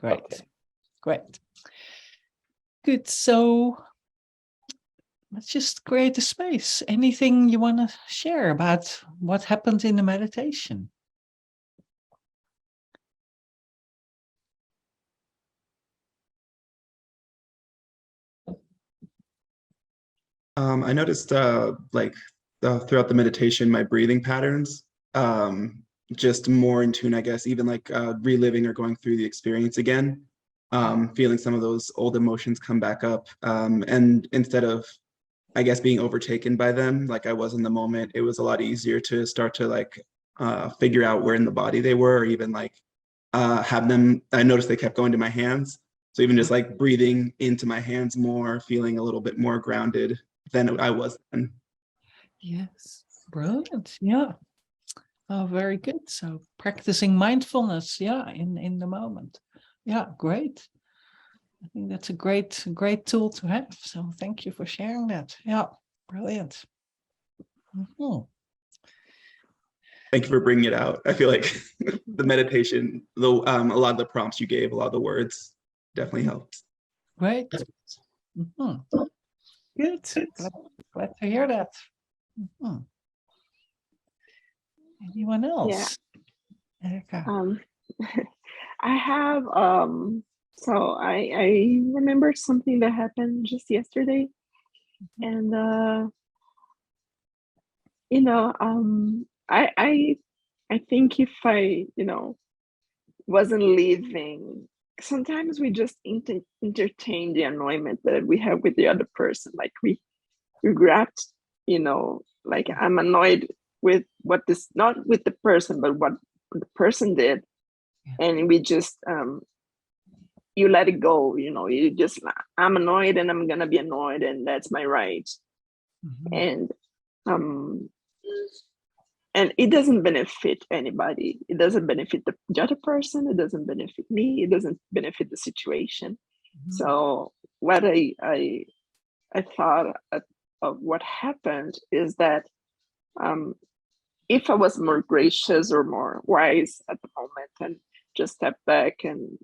Great. Okay. Great. Good. So let's just create a space. Anything you want to share about what happened in the meditation? I noticed throughout the meditation, my breathing patterns just more in tune, I guess, even reliving or going through the experience again, feeling some of those old emotions come back up. And instead of, I guess, being overtaken by them like I was in the moment, it was a lot easier to start to figure out where in the body they were, or even have them. I noticed they kept going to my hands. So even just breathing into my hands more, feeling a little bit more grounded than I was then. Yes, brilliant. Yeah. Oh, very good. So practicing mindfulness, yeah, in the moment. Yeah, great. I think that's a great tool to have. So thank you for sharing that. Yeah, brilliant. Mhm. Thank you for bringing it out. I feel like the meditation, a lot of the prompts you gave, a lot of the words definitely helped. Great. Mhm. Good. Glad to hear that. Mhm. Anyone else? Erica. I have so I remember something that happened just yesterday, and I think if I wasn't leaving, sometimes we just entertain the annoyment that we have with the other person, like we regret, like I'm annoyed with what this, not with the person, but what the person did, and we just you let it go, you just, I'm annoyed and I'm gonna be annoyed and that's my right. And and it doesn't benefit anybody. It doesn't benefit the other person. It doesn't benefit me. It doesn't benefit the situation. So what I thought of what happened is that if I was more gracious or more wise at the moment and just step back and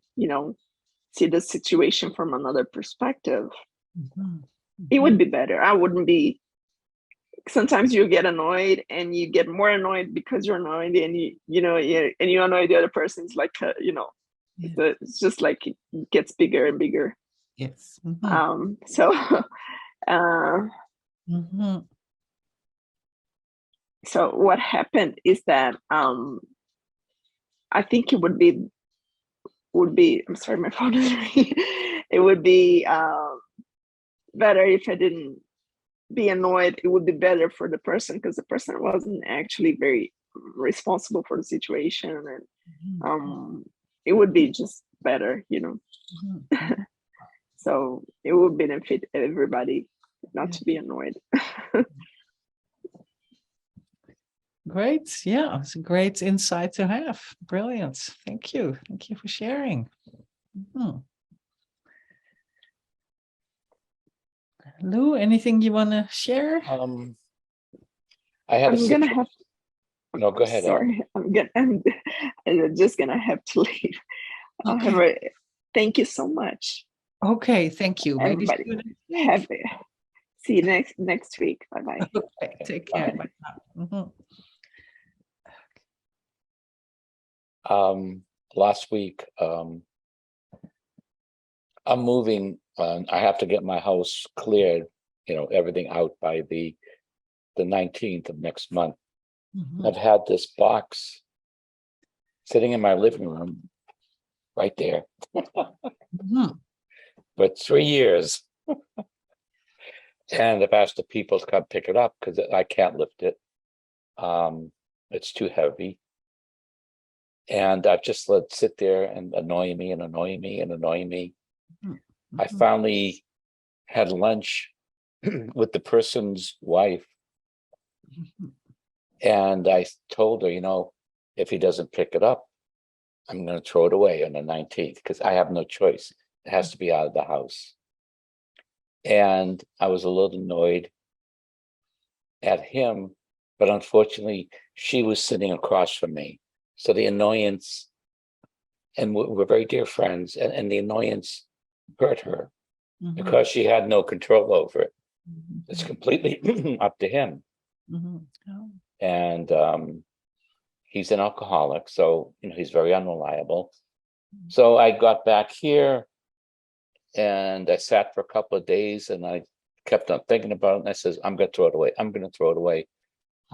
see the situation from another perspective, it would be better. I wouldn't be. Sometimes you get annoyed and you get more annoyed because you're annoyed, and you annoy the other person. It's like it's just like it gets bigger and bigger. Yes. So so what happened is that I think it would be I'm sorry, my phone is ringing. It would be better if I didn't be annoyed. It would be better for the person, because the person wasn't actually very responsible for the situation, and it would be just better, So it would benefit everybody not to be annoyed. Great. Yeah, it's a great insight to have. Brilliant. Thank you. Thank you for sharing. Lou, anything you want to share? I had I'm gonna have. No, go ahead. Sorry, I'm just gonna have to leave. Okay. Thank you so much. Okay, thank you. Maybe see you next week. Bye bye. Okay, take care. Bye. Last week, I'm moving. I have to get my house cleared, everything out by the 19th of next month. I've had this box sitting in my living room right there for 3 years. And I've asked the people to come pick it up because I can't lift it. It's too heavy. And I've just let it sit there and annoy me and annoy me and annoy me. I finally had lunch with the person's wife. And I told her, if he doesn't pick it up, I'm going to throw it away on the 19th because I have no choice. It has to be out of the house. And I was a little annoyed at him, but unfortunately, she was sitting across from me. So the annoyance and we're very dear friends, and the annoyance hurt her Mhm, because she had no control over it. mhm, It's completely up to him. mhm. Oh, And he's an alcoholic, so he's very unreliable. So I got back here and I sat for a couple of days and I kept on thinking about it, and I says, I'm going to throw it away. I'm going to throw it away.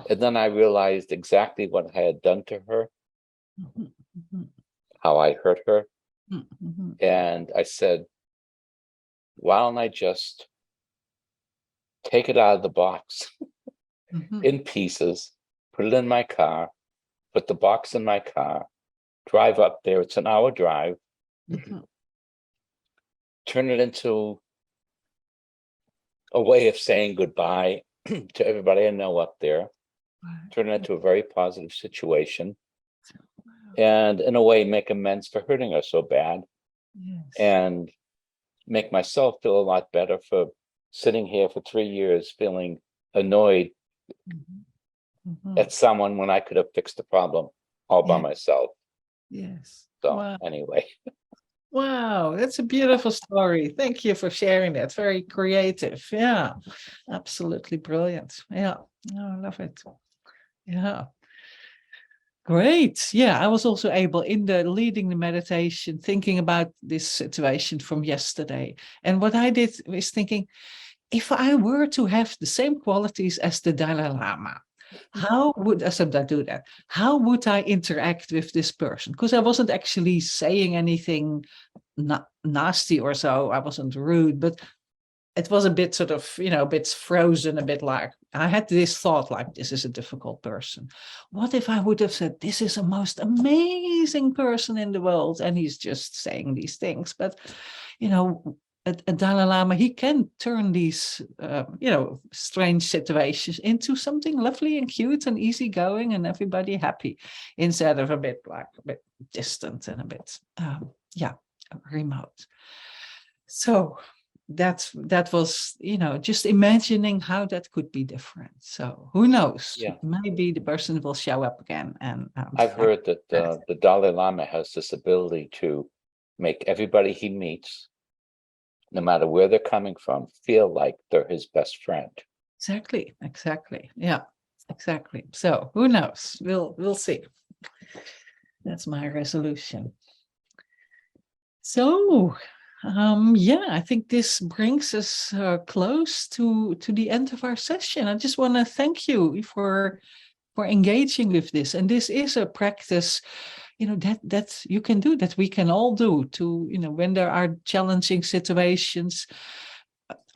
And then I realized exactly what I had done to her, mhm, mhm, how I hurt her. mhm, And I said, why don't I just take it out of the box mhm, in pieces, put it in my car, put the box in my car, drive up there. It's an hour drive, mhm. turn it into a way of saying goodbye to everybody I know up there, Right. turn it into a very positive situation, Wow. and in a way make amends for hurting her so bad, Yes. and make myself feel a lot better for sitting here for 3 years feeling annoyed Mhm, mhm. at someone when I could have fixed the problem all by Yeah. myself. Yes. So Wow. anyway, Wow, that's a beautiful story. Thank you for sharing that. Very creative. Yeah, absolutely brilliant. Yeah, oh, I love it. Yeah, great. Yeah, I was also able in the leading the meditation, thinking about this situation from yesterday. And what I did was thinking, if I were to have the same qualities as the Dalai Lama, how would I do that? How would I interact with this person? Because I wasn't actually saying anything nasty or so. I wasn't rude, but it was a bit sort of, a bit frozen, a bit like I had this thought like, this is a difficult person. What if I would have said, this is the most amazing person in the world, and he's just saying these things? But, a Dalai Lama, he can turn these, strange situations into something lovely and cute and easygoing and everybody happy, instead of a bit distant and a bit, remote. So that was, just imagining how that could be different. So who knows? yeah, Maybe the person will show up again, and I've heard that the Dalai Lama has this ability to make everybody he meets, no matter where they're coming from, feel like they're his best friend. exactly. Yeah, exactly. So who knows? We'll see. That's my resolution. So, I think this brings us close to the end of our session. I just want to thank you for engaging with this. And this is a practice, that you can do, that we can all do to, when there are challenging situations,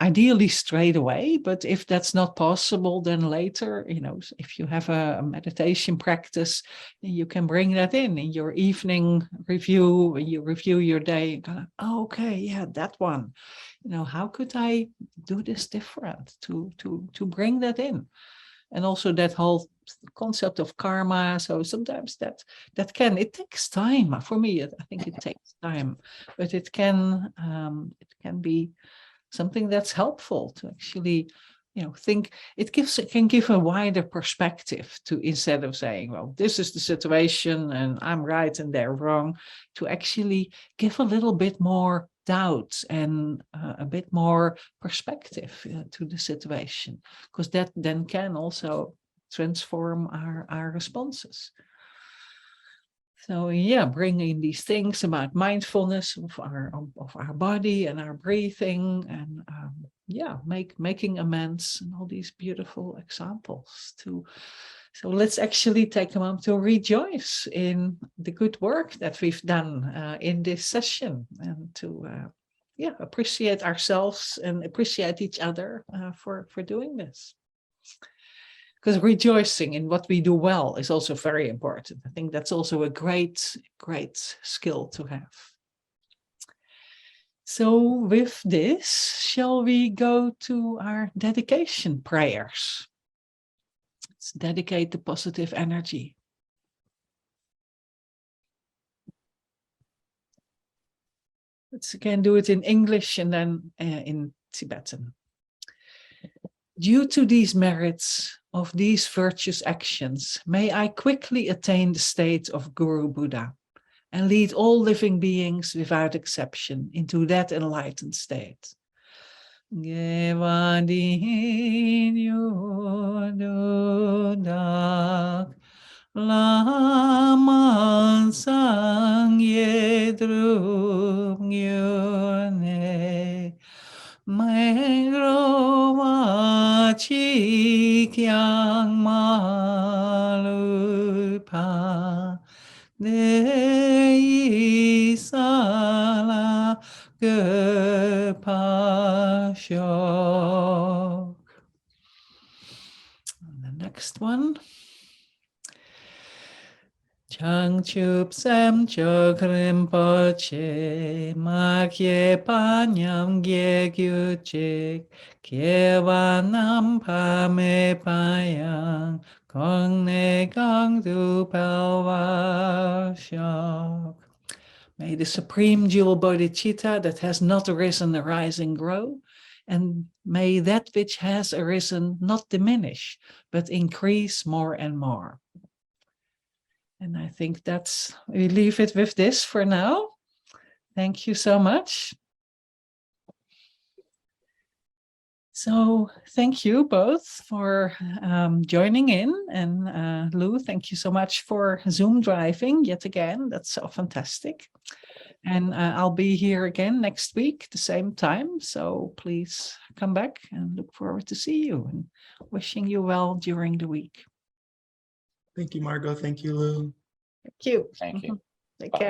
ideally straight away, but if that's not possible, then later, if you have a meditation practice, you can bring that in your evening review, when you review your day and go, oh, okay, yeah, that one, how could I do this different to bring that in? And also that whole concept of karma. So sometimes it takes time. For me, I think it takes time, but it can be something that's helpful to actually, think. It can give a wider perspective to, instead of saying, well, this is the situation and I'm right and they're wrong, to actually give a little bit more doubt and a bit more perspective to the situation, because that then can also transform our responses. So bringing these things about mindfulness of our body and our breathing, and making amends, and all these beautiful examples to. So let's actually take a moment to rejoice in the good work that we've done in this session, and to appreciate ourselves and appreciate each other for doing this. Because rejoicing in what we do well is also very important. I think that's also a great skill to have. So with this, shall we go to our dedication prayers? Let's dedicate the positive energy. Let's again do it in English and then in Tibetan. Due to these merits of these virtuous actions, may I quickly attain the state of Guru Buddha and lead all living beings without exception into that enlightened state. Lama sang yedrum yone Mengro chi kyang malupa de sala ge pasho. The next one. Chang chup sam chok rinpoche ma kye panyam gye gyu chik kye vanam pa me payang kong ne gong du palva shok. May the supreme jewel bodhicitta that has not arisen arise and grow, and may that which has arisen not diminish, but increase more and more. And I think we leave it with this for now. Thank you so much. So thank you both for joining in. And Lou, thank you so much for Zoom driving yet again. That's so fantastic. And I'll be here again next week, the same time. So please come back and look forward to see you and wishing you well during the week. Thank you, Margo. Thank you, Lou. Thank you. Thank you. Take care.